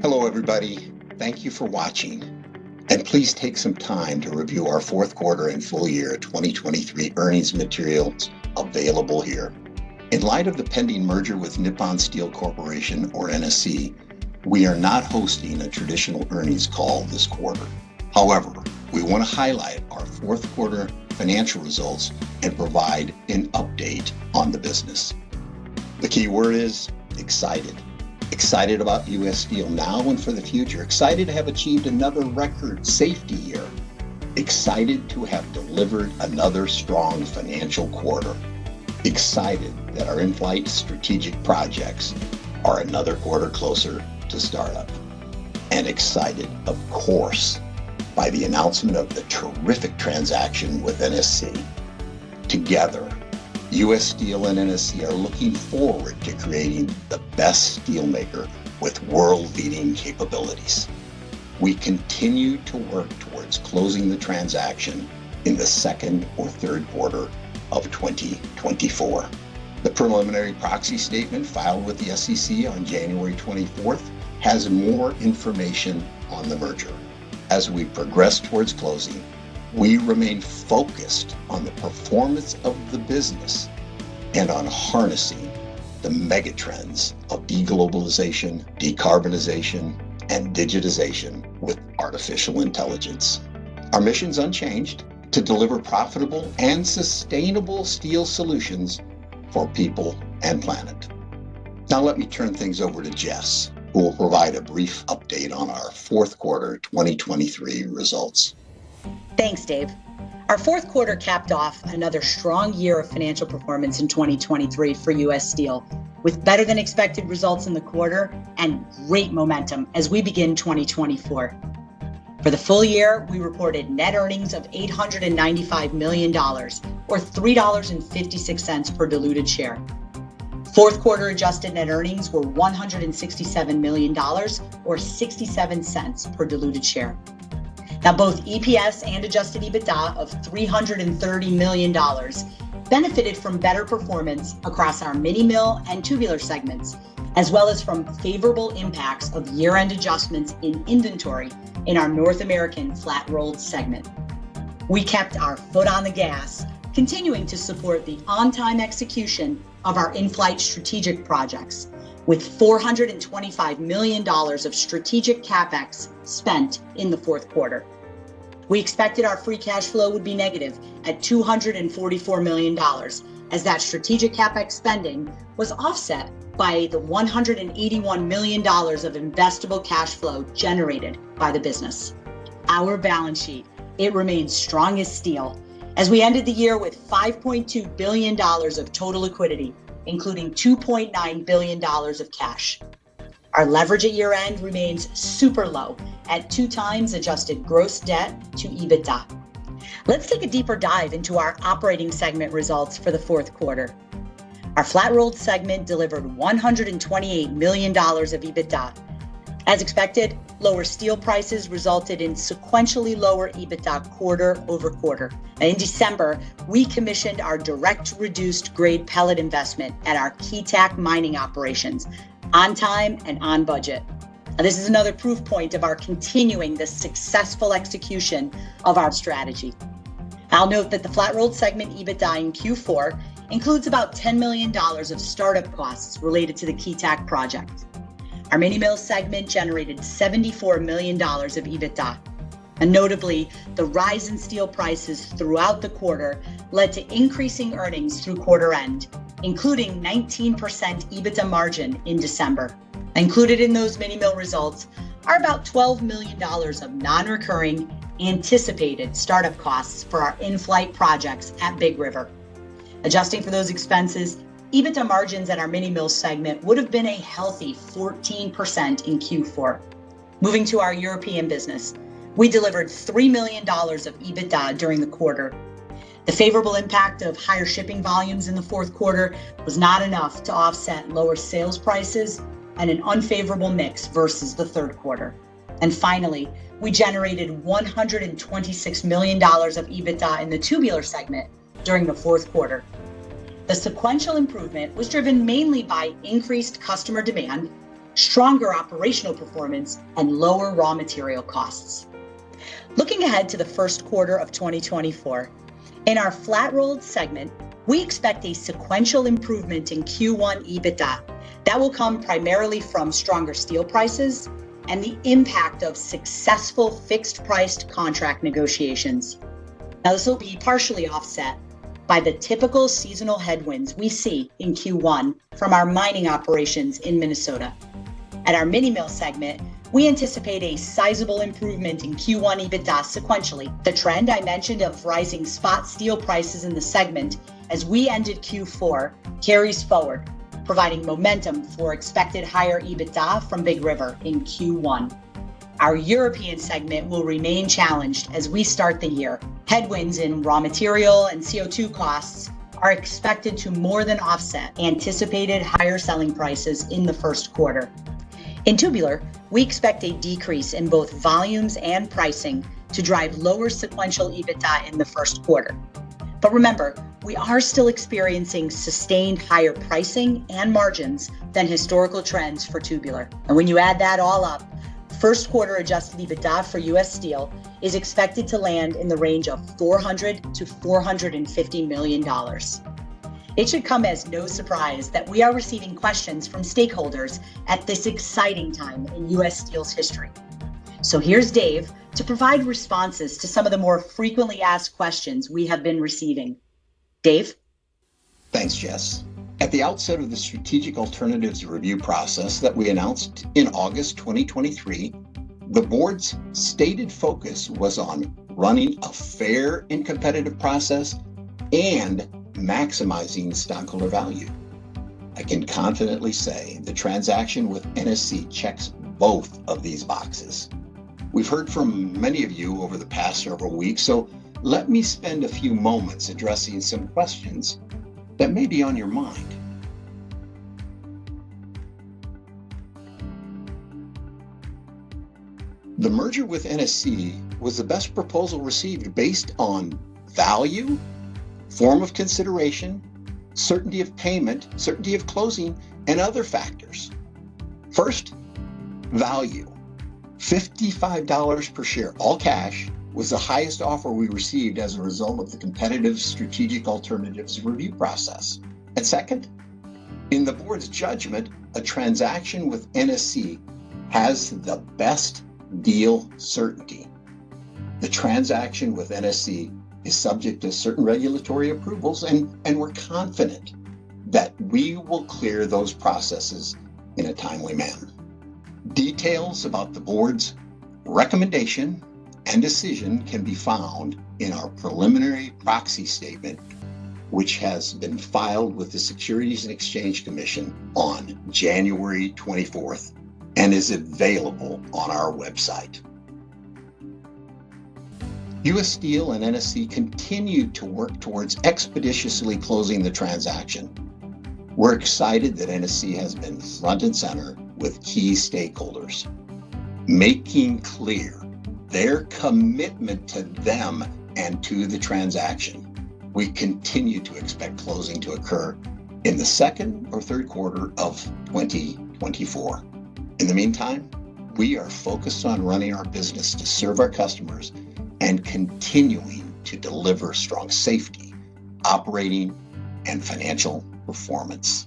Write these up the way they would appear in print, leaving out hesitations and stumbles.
Hello, everybody. Thank you for watching. And please take some time to review our fourth quarter and full year 2023 earnings materials available here. In light of the pending merger with Nippon Steel Corporation, or NSC, we are not hosting a traditional earnings call this quarter. However, we want to highlight our fourth quarter financial results and provide an update on the business. The key word is excited. Excited about U.S. Steel now and for the future. Excited to have achieved another record safety year. Excited to have delivered another strong financial quarter. Excited that our in-flight strategic projects are another quarter closer to startup. And excited, of course, by the announcement of the terrific transaction with NSC. Together, U.S. Steel and NSC are looking forward to creating the best steelmaker with world-leading capabilities. We continue to work towards closing the transaction in the second or third quarter of 2024. The preliminary proxy statement filed with the SEC on January 24th has more information on the merger. As we progress towards closing, we remain focused on the performance of the business and on harnessing the megatrends of deglobalization, decarbonization, and digitization with artificial intelligence. Our mission's unchanged: to deliver profitable and sustainable steel solutions for people and planet. Now let me turn things over to Jess, who will provide a brief update on our fourth quarter 2023 results. Thanks, Dave. Our fourth quarter capped off another strong year of financial performance in 2023 for U.S. Steel, with better than expected results in the quarter and great momentum as we begin 2024. For the full year, we reported net earnings of $895 million, or $3.56 per diluted share. Fourth quarter adjusted net earnings were $167 million, or 67 cents per diluted share. Now, both EPS and adjusted EBITDA of $330 million benefited from better performance across our mini mill and tubular segments, as well as from favorable impacts of year-end adjustments in inventory in our North American flat-rolled segment. We kept our foot on the gas, continuing to support the on-time execution of our in-flight strategic projects, with $425 million of strategic CapEx spent in the fourth quarter. We expected our free cash flow would be negative at $244 million, as that strategic CapEx spending was offset by the $181 million of investable cash flow generated by the business. Our balance sheet, it remains strong as steel, as we ended the year with $5.2 billion of total liquidity, including $2.9 billion of cash. Our leverage at year-end remains super low at 2 times adjusted gross debt to EBITDA. Let's take a deeper dive into our operating segment results for the fourth quarter. Our flat-rolled segment delivered $128 million of EBITDA. As expected, lower steel prices resulted in sequentially lower EBITDA quarter over quarter. In December, we commissioned our direct reduced grade pellet investment at our Keetac mining operations on time and on budget. Now, this is another proof point of our continuing the successful execution of our strategy. I'll note that the flat-rolled segment EBITDA in Q4 includes about $10 million of startup costs related to the Keetac project. Our mini mill segment generated $74 million of EBITDA. And notably, the rise in steel prices throughout the quarter led to increasing earnings through quarter end, including 19% EBITDA margin in December. Included in those mini mill results are about $12 million of non-recurring anticipated startup costs for our in-flight projects at Big River. Adjusting for those expenses, EBITDA margins at our mini mill segment would have been a healthy 14% in Q4. Moving to our European business, we delivered $3 million of EBITDA during the quarter. The favorable impact of higher shipping volumes in the fourth quarter was not enough to offset lower sales prices and an unfavorable mix versus the third quarter. And finally, we generated $126 million of EBITDA in the tubular segment during the fourth quarter. The sequential improvement was driven mainly by increased customer demand, stronger operational performance, and lower raw material costs. Looking ahead to the first quarter of 2024, in our flat-rolled segment, we expect a sequential improvement in Q1 EBITDA that will come primarily from stronger steel prices and the impact of successful fixed-priced contract negotiations. Now, this will be partially offset by the typical seasonal headwinds we see in Q1 from our mining operations in Minnesota. At our mini mill segment, we anticipate a sizable improvement in Q1 EBITDA sequentially. The trend I mentioned of rising spot steel prices in the segment as we ended Q4 carries forward, providing momentum for expected higher EBITDA from Big River in Q1. Our European segment will remain challenged as we start the year. Headwinds in raw material and CO2 costs are expected to more than offset anticipated higher selling prices in the first quarter. In tubular, we expect a decrease in both volumes and pricing to drive lower sequential EBITDA in the first quarter. But remember, we are still experiencing sustained higher pricing and margins than historical trends for tubular. And when you add that all up, first quarter adjusted EBITDA for U.S. Steel is expected to land in the range of $400 to $450 million. It should come as no surprise that we are receiving questions from stakeholders at this exciting time in U.S. Steel's history. So here's Dave to provide responses to some of the more frequently asked questions we have been receiving. Dave? Thanks, Jess. At the outset of the Strategic Alternatives Review process that we announced in August 2023, the board's stated focus was on running a fair and competitive process and maximizing stockholder value. I can confidently say the transaction with NSC checks both of these boxes. We've heard from many of you over the past several weeks, so let me spend a few moments addressing some questions that may be on your mind. The merger with NSC was the best proposal received based on value, form of consideration, certainty of payment, certainty of closing, and other factors. First, value. $55 per share, all cash, was the highest offer we received as a result of the competitive Strategic Alternatives Review process. And second, in the board's judgment, a transaction with NSC has the best deal certainty. The transaction with NSC is subject to certain regulatory approvals, and we're confident that we will clear those processes in a timely manner. Details about the board's recommendation and decision can be found in our preliminary proxy statement, which has been filed with the Securities and Exchange Commission on January 24th and is available on our website. U.S. Steel and NSC continue to work towards expeditiously closing the transaction. We're excited that NSC has been front and center with key stakeholders, making clear their commitment to them and to the transaction. We continue to expect closing to occur in the second or third quarter of 2024. In the meantime, we are focused on running our business to serve our customers and continuing to deliver strong safety, operating, and financial performance.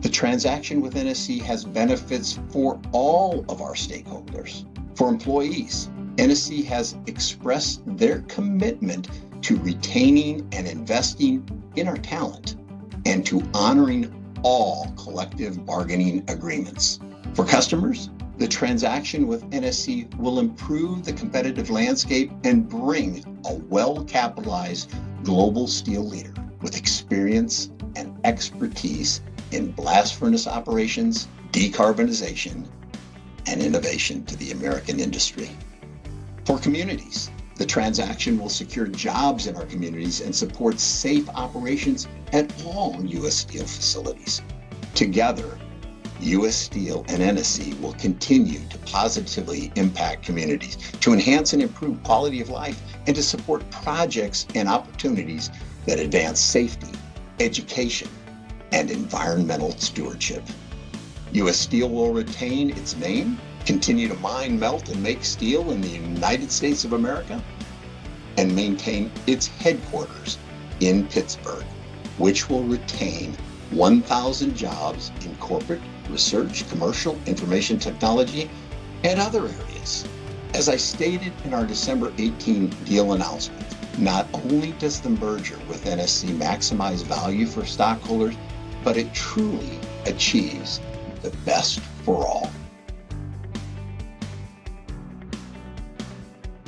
The transaction with NSC has benefits for all of our stakeholders. For employees, NSC has expressed their commitment to retaining and investing in our talent and to honoring all collective bargaining agreements. For customers, the transaction with NSC will improve the competitive landscape and bring a well-capitalized global steel leader with experience and expertise in blast furnace operations, decarbonization, and innovation to the American industry. For communities, the transaction will secure jobs in our communities and support safe operations at all U.S. Steel facilities. Together, U.S. Steel and NSC will continue to positively impact communities, to enhance and improve quality of life, and to support projects and opportunities that advance safety, education, and environmental stewardship. U.S. Steel will retain its name, continue to mine, melt, and make steel in the United States of America, and maintain its headquarters in Pittsburgh, which will retain 1,000 jobs in corporate, research, commercial, information technology, and other areas. As I stated in our December 18 deal announcement, not only does the merger with NSC maximize value for stockholders, but it truly achieves the best for all.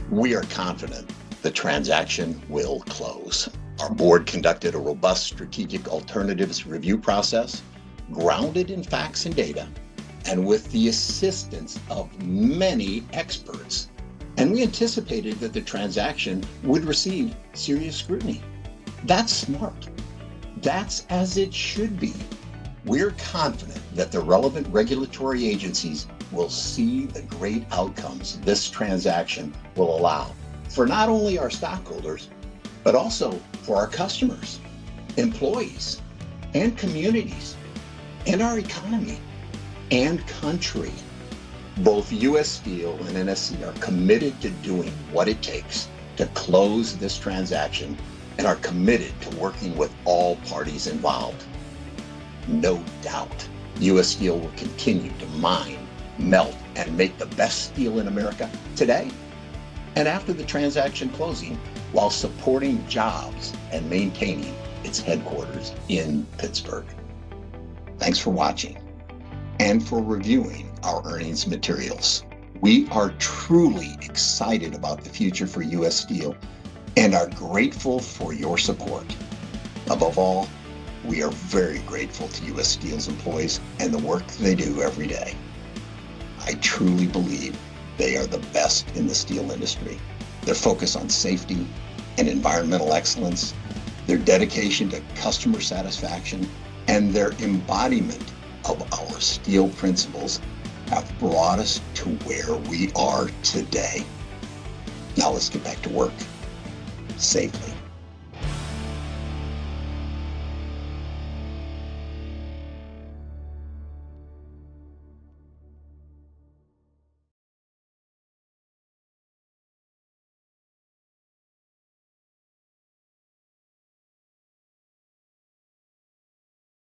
We are confident the transaction will close. Our board conducted a robust strategic alternatives review process, grounded in facts and data, and with the assistance of many experts. And we anticipated that the transaction would receive serious scrutiny. That's smart. That's as it should be. We're confident that the relevant regulatory agencies will see the great outcomes this transaction will allow for not only our stockholders, but also for our customers, employees, and communities, and our economy and country. Both U.S. Steel and NSC are committed to doing what it takes to close this transaction and are committed to working with all parties involved. No doubt, U.S. Steel will continue to mine, melt, and make the best steel in America today and after the transaction closing, while supporting jobs and maintaining its headquarters in Pittsburgh. Thanks for watching and for reviewing our earnings materials. We are truly excited about the future for U.S. Steel and are grateful for your support. Above all, we are very grateful to U.S. Steel's employees and the work they do every day. I truly believe they are the best in the steel industry. Their focus on safety and environmental excellence, their dedication to customer satisfaction, and their embodiment of our steel principles have brought us to where we are today. Now let's get back to work safely.